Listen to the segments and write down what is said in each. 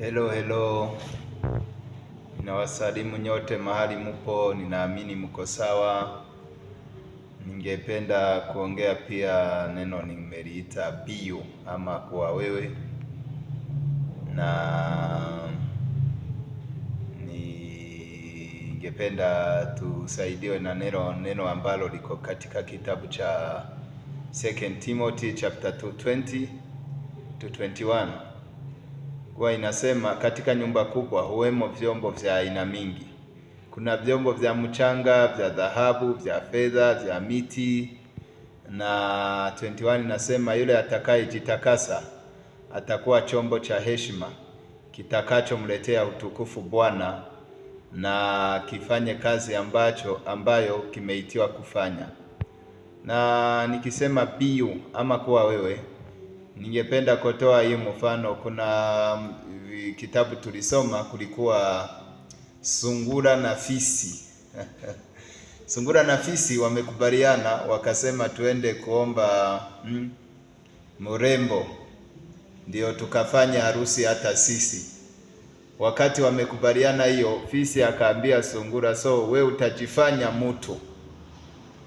Hello. Ninawasalimu nyote mahali mupo, ninaamini mko sawa. Ningependa kuongea pia neno nimeliita biu ama kuwa wewe, na ningependa tusaidiwe na neno ambalo liko katika kitabu cha 2 Timothy chapter 2:20 to 21. Kwa inasema katika nyumba kubwa huwemo vyombo vya aina mingi. Kuna vyombo vya mchanga, vya dhahabu, vya fedha, vya miti. Na 21 inasema yule atakayejitakasa atakuwa chombo cha heshima kitakachomletea utukufu Bwana, na kifanye kazi ambayo kimeitiwa kufanya. Na nikisema biu ama kuwa wewe, ningependa kutoa hii mfano. Kuna kitabu tulisoma, kulikuwa sungura na fisi. Sungura na fisi wamekubaliana, wakasema tuende kuomba mrembo ndio tukafanya harusi hata sisi. Wakati wamekubaliana hiyo, fisi akaambia sungura, so we utajifanya mtu.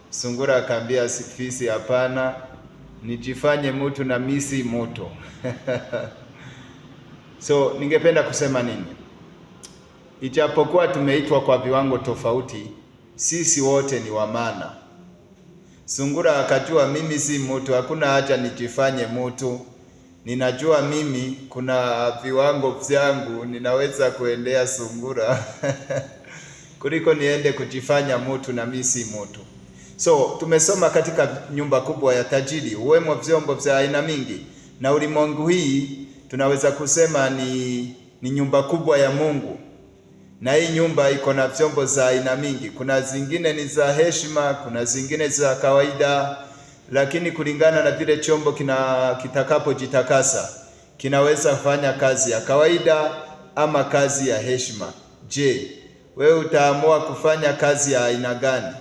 Sungura akaambia fisi, hapana, nijifanye mtu na misi moto. So ningependa kusema nini? Ijapokuwa tumeitwa kwa viwango tofauti, sisi wote ni wa maana. Sungura akajua mimi si mtu, hakuna haja nijifanye mtu. Ninajua mimi kuna viwango vyangu, ninaweza kuendea sungura kuliko niende kujifanya mtu na mimi si mtu. So tumesoma katika nyumba kubwa ya tajiri huwemo vyombo vya aina mingi, na ulimwengu hii tunaweza kusema ni nyumba kubwa ya Mungu, na hii nyumba iko na vyombo za aina mingi. Kuna zingine ni za heshima, kuna zingine za kawaida, lakini kulingana na vile chombo kitakapojitakasa kinaweza kufanya kazi ya kawaida ama kazi ya heshima. Je, wewe utaamua kufanya kazi ya aina gani?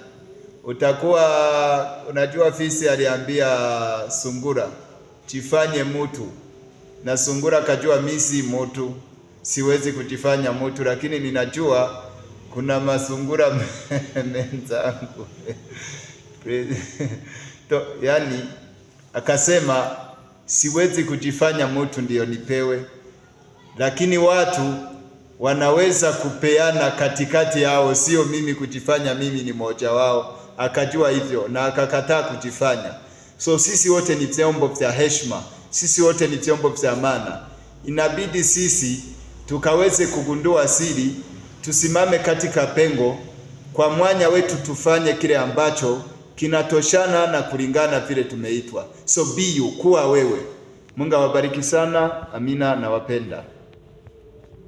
Unajua fisi aliambia sungura jifanye mtu, na sungura kajua mimi si mtu, siwezi kujifanya mtu, lakini ninajua kuna masungura menzangu yani akasema siwezi kujifanya mtu ndio nipewe, lakini watu wanaweza kupeana katikati yao, sio mimi kujifanya mimi ni mmoja wao. Akajua hivyo na akakataa kujifanya. So sisi wote ni vyombo vya heshima, sisi wote ni vyombo vya maana. Inabidi sisi tukaweze kugundua siri, tusimame katika pengo kwa mwanya wetu, tufanye kile ambacho kinatoshana na kulingana vile tumeitwa. So be you, kuwa wewe. Mungu awabariki sana. Amina, na wapenda.